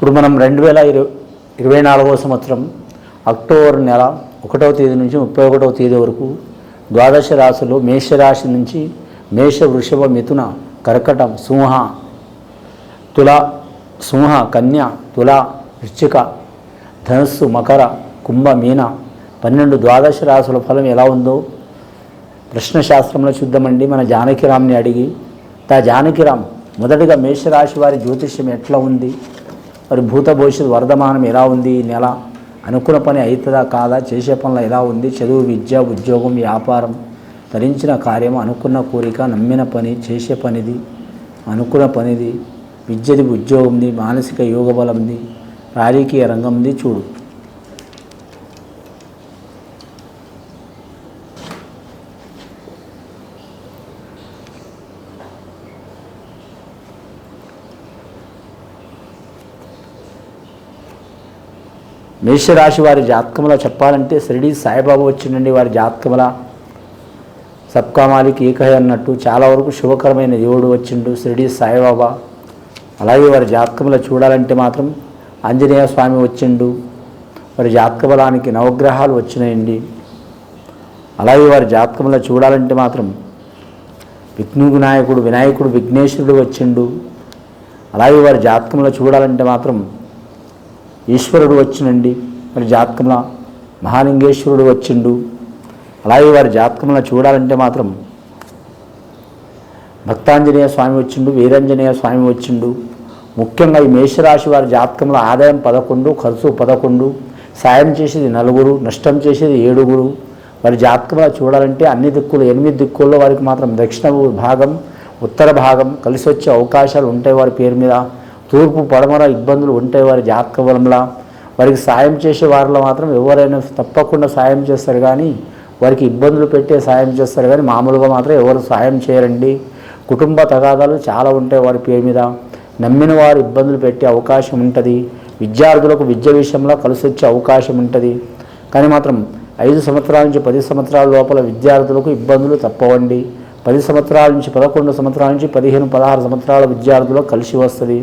ఇప్పుడు మనం 2024వ సంవత్సరం అక్టోబర్ నెల 1వ తేదీ నుంచి 31వ తేదీ వరకు ద్వాదశ రాశులు మేషరాశి నుంచి మేష, వృషభ, మిథున, కర్కటం, సింహ, కన్య, తుల, వృశ్చిక, ధనుస్సు, మకర, కుంభ, మీన 12 ద్వాదశ రాశుల ఫలం ఎలా ఉందో ప్రశ్నశాస్త్రంలో చూద్దామండి. మన జానకిరామ్ని అడిగి జానకిరామ్ మొదటిగా మేషరాశి వారి జ్యోతిష్యం ఎట్లా ఉంది, మరి భూత భవిష్యత్ వర్ధమానం ఎలా ఉంది, ఈ నెల అనుకున్న పని అవుతుందా కాదా, చేసే పనులు ఎలా ఉంది, చదువు, విద్య, ఉద్యోగం, వ్యాపారం, ధరించిన కార్యం, అనుకున్న కోరిక, నమ్మిన పని, చేసే పనిది, అనుకున్న పనిది, విద్యది, ఉద్యోగంది, మానసిక యోగ బలంది, రాజకీయ రంగంది చూడు. మేషరాశి వారి జాతకముల చెప్పాలంటే షిరిడి సాయిబాబా వచ్చిండండి. వారి జాతకముల సబ్కామాలికి ఏకహ అన్నట్టు చాలా వరకు శుభకరమైన దేవుడు వచ్చిండు షిరిడి సాయిబాబా. అలాగే వారి జాతకముల చూడాలంటే మాత్రం ఆంజనేయ స్వామి వచ్చిండు. వారి జాతక బలానికి నవగ్రహాలు వచ్చినాయండి. అలాగే వారి జాతకముల చూడాలంటే మాత్రం వినాయకుడు విఘ్నేశ్వరుడు వచ్చిండు. అలాగే వారి జాతకంలో చూడాలంటే మాత్రం ఈశ్వరుడు వచ్చినండి. మరి జాతకంలో మహాలింగేశ్వరుడు వచ్చిండు. అలాగే వారి జాతకంలో చూడాలంటే మాత్రం భక్తాంజనేయ స్వామి వచ్చిండు, వీరాంజనేయ స్వామి వచ్చిండు. ముఖ్యంగా ఈ మేషరాశి వారి జాతకంలో ఆదాయం 11, ఖర్చు 11, సాయం చేసేది 4, నష్టం చేసేది 7. వారి జాతకంలో చూడాలంటే అన్ని దిక్కులు 8 దిక్కుల్లో వారికి మాత్రం దక్షిణ భాగం, ఉత్తర భాగం కలిసి వచ్చే అవకాశాలు ఉంటాయి వారి పేరు మీద. తూర్పు, పడమర ఇబ్బందులు ఉంటాయి వారి జాతక బలంలో. వారికి సాయం చేసే వారిలో మాత్రం ఎవరైనా తప్పకుండా సాయం చేస్తారు, కానీ వారికి ఇబ్బందులు పెట్టే సాయం చేస్తారు, కానీ మామూలుగా మాత్రం ఎవరు సాయం చేయరండి. కుటుంబ తగాదాలు చాలా ఉంటాయి వారి పేరు మీద. నమ్మిన వారు ఇబ్బందులు పెట్టే అవకాశం ఉంటుంది. విద్యార్థులకు విద్య విషయంలో కలిసి వచ్చే అవకాశం ఉంటుంది, కానీ మాత్రం 5 సంవత్సరాల నుంచి 10 సంవత్సరాల లోపల విద్యార్థులకు ఇబ్బందులు తప్పవండి. 10 సంవత్సరాల నుంచి 11 సంవత్సరాల నుంచి 15, 16 సంవత్సరాల విద్యార్థులకు కలిసి వస్తుంది.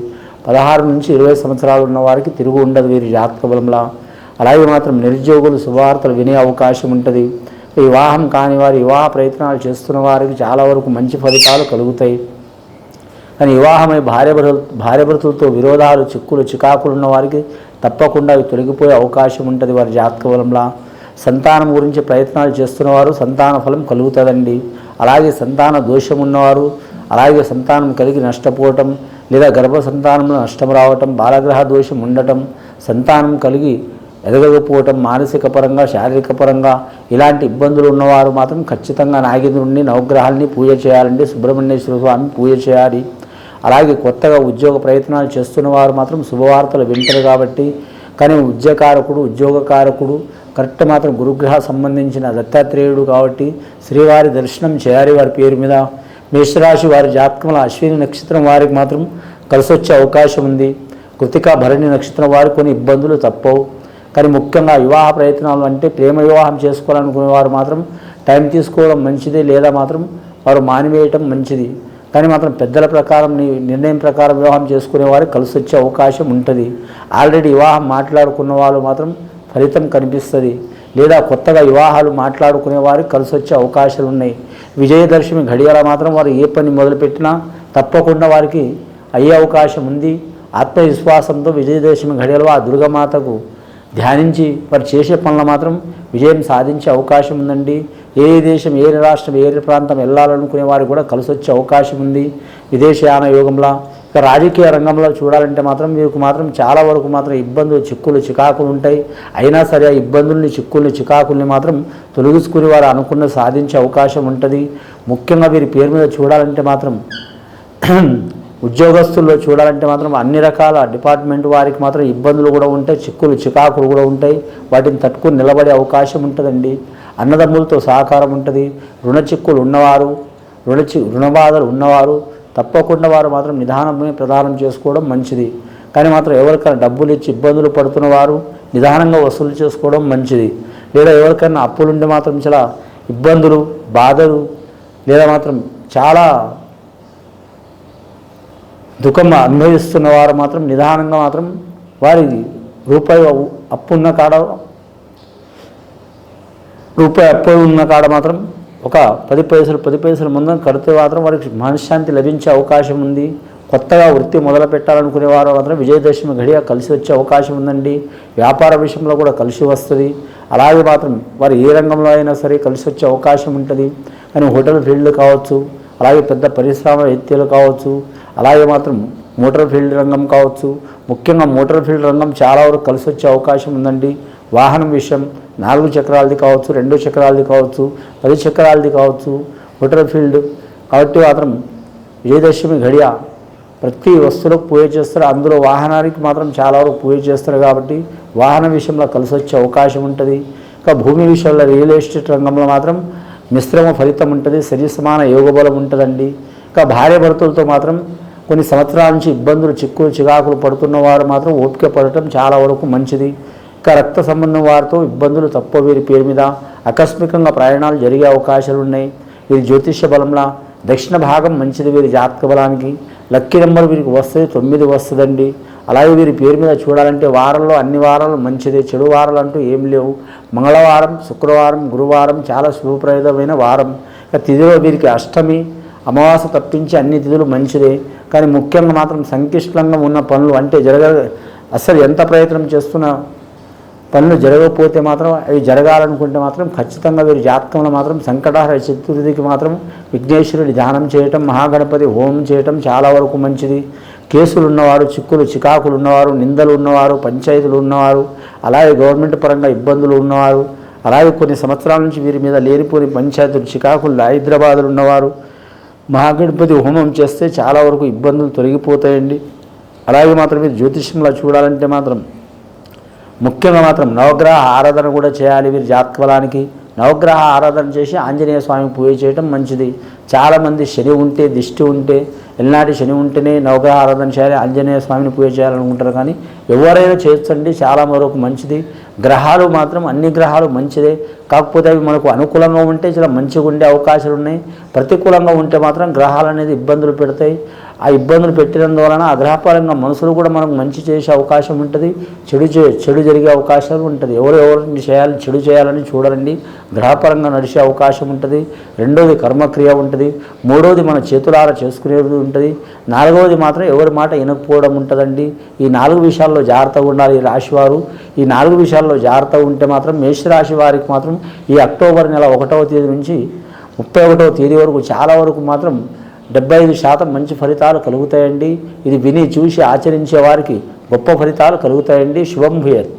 16 నుంచి 20 సంవత్సరాలు ఉన్న వారికి తిరుగు ఉండదు వీరి జాతక బలంలో. అలాగే మాత్రం నిరుద్యోగులు శుభవార్తలు వినే అవకాశం ఉంటుంది. వివాహం కాని వారి వివాహ ప్రయత్నాలు చేస్తున్న వారికి చాలా వరకు మంచి ఫలితాలు కలుగుతాయి. కానీ వివాహమై భార్యాభర్తలతో విరోధాలు, చిక్కులు, చికాకులు ఉన్న వారికి తప్పకుండా అవి తొలగిపోయే అవకాశం ఉంటుంది వారి జాతక బలంలో. సంతానం గురించి ప్రయత్నాలు చేస్తున్నవారు సంతాన ఫలం కలుగుతుందండి. అలాగే సంతాన దోషం ఉన్నవారు, అలాగే సంతానం కలిగి నష్టపోవటం లేదా గర్భ సంతానంలో నష్టం రావటం, బాలగ్రహ దోషం ఉండటం, సంతానం కలిగి ఎదగకపోవటం, మానసిక పరంగా, శారీరక పరంగా ఇలాంటి ఇబ్బందులు ఉన్నవారు మాత్రం ఖచ్చితంగా నాగేంద్రుడిని, నవగ్రహాలని పూజ చేయాలండి. సుబ్రహ్మణ్యేశ్వర స్వామి పూజ చేయాలి. అలాగే కొత్తగా ఉద్యోగ ప్రయత్నాలు చేస్తున్న వారు మాత్రం శుభవార్తలు వింటారు కాబట్టి. కానీ ఉద్యోగకారకుడు కరెక్ట్ మాత్రం గురుగ్రహ సంబంధించిన దత్తాత్రేయుడు కాబట్టి శ్రీవారి దర్శనం చేయాలి వారి పేరు మీద. మేషరాశి వారి జాతకంలో అశ్విని నక్షత్రం వారికి మాత్రం కలిసి వచ్చే అవకాశం ఉంది. కృతిక, భరణి నక్షత్రం వారికి కొన్ని ఇబ్బందులు తప్పవు. కానీ ముఖ్యంగా వివాహ ప్రయత్నాలు అంటే ప్రేమ వివాహం చేసుకోవాలనుకునే వారు మాత్రం టైం తీసుకోవడం మంచిది, లేదా మాత్రం వారు మానివేయటం మంచిది. కానీ మాత్రం పెద్దల ప్రకారం నిర్ణయం ప్రకారం వివాహం చేసుకునే వారికి కలిసి వచ్చే అవకాశం ఉంటుంది. ఆల్రెడీ వివాహం మాట్లాడుకున్న వాళ్ళు మాత్రం ఫలితం కనిపిస్తుంది, లేదా కొత్తగా వివాహాలు మాట్లాడుకునే వారికి కలిసి వచ్చే అవకాశాలు ఉన్నాయి. విజయదశమి ఘడియల మాత్రం వారు ఏ పని మొదలుపెట్టినా తప్పకుండా వారికి అయ్యే అవకాశం ఉంది. ఆత్మవిశ్వాసంతో విజయదశమి ఘడియలో ఆ దుర్గమాతకు ధ్యానించి వారు చేసే పనులు మాత్రం విజయం సాధించే అవకాశం ఉందండి. ఏ దేశం, ఏ రాష్ట్రం, ఏ ప్రాంతం వెళ్ళాలనుకునే వారికి కూడా కలిసి వచ్చే అవకాశం ఉంది విదేశయాన యోగంలో. ఇక రాజకీయ రంగంలో చూడాలంటే మాత్రం వీరికి మాత్రం చాలా వరకు మాత్రం ఇబ్బందులు, చిక్కులు, చికాకులు ఉంటాయి. అయినా సరే ఆ ఇబ్బందుల్ని, చిక్కుల్ని, చికాకుల్ని మాత్రం తొలగించుకుని వారు అనుకున్న సాధించే అవకాశం ఉంటుంది. ముఖ్యంగా వీరి పేరు మీద చూడాలంటే మాత్రం ఉద్యోగస్తుల్లో చూడాలంటే మాత్రం అన్ని రకాల డిపార్ట్మెంట్ వారికి మాత్రం ఇబ్బందులు కూడా ఉంటాయి, చిక్కులు, చికాకులు కూడా ఉంటాయి. వాటిని తట్టుకుని నిలబడే అవకాశం ఉంటుందండి. అన్నదమ్ములతో సహకారం ఉంటుంది. రుణ చిక్కులు ఉన్నవారు, రుణబాధలు ఉన్నవారు తప్పకుండా వారు మాత్రం నిదానమే ప్రదానం చేసుకోవడం మంచిది. కానీ మాత్రం ఎవరికైనా డబ్బులు ఇచ్చి ఇబ్బందులు పడుతున్న వారు నిదానంగా వసూలు చేసుకోవడం మంచిది. లేదా ఎవరికైనా అప్పులుండి మాత్రం చాలా ఇబ్బందులు, బాధలు, లేదా మాత్రం చాలా దుఃఖం అనుభవిస్తున్న వారు మాత్రం నిదానంగా మాత్రం వారి రూపాయి అప్పు ఉన్న కాడ మాత్రం ఒక 10 పైసలు ముందు కడితే మాత్రం వారికి మనశ్శాంతి లభించే అవకాశం ఉంది. కొత్తగా వృత్తి మొదలు పెట్టాలనుకునే వారు మాత్రం విజయదశమి ఘడియ కలిసి వచ్చే అవకాశం ఉందండి. వ్యాపార విషయంలో కూడా కలిసి వస్తుంది. అలాగే మాత్రం వారు ఏ రంగంలో అయినా సరే కలిసి వచ్చే అవకాశం ఉంటుంది. కానీ హోటల్ ఫీల్డ్ కావచ్చు, అలాగే పెద్ద పరిశ్రమ ఎత్తులు కావచ్చు, అలాగే మాత్రం మోటార్ ఫీల్డ్ రంగం కావచ్చు. ముఖ్యంగా మోటార్ ఫీల్డ్ రంగం చాలా వరకు కలిసి వచ్చే అవకాశం ఉందండి. వాహనం విషయం 4 చక్రాలది కావచ్చు, 2 చక్రాలది కావచ్చు, 10 చక్రాలది కావచ్చు, మోటార్ ఫీల్డ్ కాబట్టి మాత్రం విజయదశమి ఘడియ ప్రతి వస్తువులకు పూజ చేస్తారు. అందులో వాహనానికి మాత్రం చాలా వరకు పూజ చేస్తారు కాబట్టి వాహన విషయంలో కలిసి వచ్చే అవకాశం ఉంటుంది. ఇంకా భూమి విషయంలో రియల్ ఎస్టేట్ రంగంలో మాత్రం మిశ్రమ ఫలితం ఉంటుంది. సరి సమాన యోగబలం ఉంటుందండి. ఇంకా భార్య భర్తలతో మాత్రం కొన్ని సంవత్సరాల నుంచి ఇబ్బందులు చికాకులు పడుతున్న వారు మాత్రం ఓపిక పడటం చాలా వరకు మంచిది. ఇంకా రక్త సంబంధం వారితో ఇబ్బందులు తప్ప వీరి పేరు మీద ఆకస్మికంగా ప్రయాణాలు జరిగే అవకాశాలు ఉన్నాయి. వీరి జ్యోతిష్య బలంలా దక్షిణ భాగం మంచిది. వీరి జాతక బలానికి లక్కీ నెంబర్ వీరికి వస్తుంది, 9 వస్తుందండి. అలాగే వీరి పేరు మీద చూడాలంటే వారంలో అన్ని వారాలు మంచిదే, చెడు వారాలు అంటూ ఏం లేవు. మంగళవారం, శుక్రవారం, గురువారం చాలా శుభప్రదమైన వారం. ఇక తిథిలో వీరికి అష్టమి, అమావాస్య తప్పించి అన్ని తిథులు మంచిదే. కానీ ముఖ్యంగా మాత్రం సంక్లిష్టంగా ఉన్న పనులు అంటే అసలు ఎంత ప్రయత్నం చేస్తున్నా పనులు జరగకపోతే మాత్రం అవి జరగాలనుకుంటే మాత్రం ఖచ్చితంగా వీరి జాతకంలో మాత్రం సంకటహర చతుర్థికి మాత్రం విఘ్నేశ్వరుడి ధ్యానం చేయటం, మహాగణపతి హోమం చేయటం చాలా వరకు మంచిది. కేసులు ఉన్నవారు, చికాకులు ఉన్నవారు, నిందలు ఉన్నవారు, పంచాయతీలు ఉన్నవారు, అలాగే గవర్నమెంట్ పరంగా ఇబ్బందులు ఉన్నవారు, అలాగే కొన్ని సంవత్సరాల నుంచి వీరి మీద లేనిపోని పంచాయతీలు, చికాకులు, హైదరాబాదులు ఉన్నవారు మహాగణపతి హోమం చేస్తే చాలా వరకు ఇబ్బందులు తొలగిపోతాయండి. అలాగే మాత్రం మీరు జ్యోతిష్యంలో చూడాలంటే మాత్రం ముఖ్యంగా మాత్రం నవగ్రహ ఆరాధన కూడా చేయాలి. వీరి జాతక బలానికి నవగ్రహ ఆరాధన చేసి ఆంజనేయ స్వామి పూజ చేయడం మంచిది. చాలామంది శని ఉంటే, దిష్టి ఉంటే, ఎల్నాటి శని ఉంటేనే నవగ్రహ ఆరాధన చేయాలి, ఆంజనేయ స్వామిని పూజ చేయాలనుకుంటారు. కానీ ఎవరైనా చేయొచ్చండి, చాలా వరకు మంచిది. గ్రహాలు మాత్రం అన్ని గ్రహాలు మంచిదే. కాకపోతే అవి మనకు అనుకూలంగా ఉంటే చాలా మంచిగా ఉండే అవకాశాలు ఉన్నాయి. ప్రతికూలంగా ఉంటే మాత్రం గ్రహాలు అనేది ఇబ్బందులు పెడతాయి. ఆ ఇబ్బందులు పెట్టినందువలన ఆ గ్రహపరంగా మనుషులు కూడా మనకు మంచి చేసే అవకాశం ఉంటుంది, చెడు జరిగే అవకాశాలు ఉంటుంది. ఎవరిని చెడు చేయాలని చూడాలండి, గ్రహపరంగా నడిచే అవకాశం ఉంటుంది. రెండోది కర్మక్రియ ఉంటుంది. మూడోది మన చేతులారా చేసుకునేది ఉంటుంది. నాలుగవది మాత్రం ఎవరి మాట వినకపోవడం ఉంటుందండి. ఈ 4 విషయాల్లో జాగ్రత్తగా ఉండాలి ఈ రాశివారు. ఈ 4 విషయాల్లో జాగ్రత్తగా ఉంటే మాత్రం మేషరాశి వారికి మాత్రం ఈ అక్టోబర్ నెల 1వ తేదీ నుంచి 31వ తేదీ వరకు చాలా వరకు మాత్రం 75% మంచి ఫలితాలు కలుగుతాయండి. ఇది విని చూసి ఆచరించే వారికి గొప్ప ఫలితాలు కలుగుతాయండి. శుభం భూయాత్.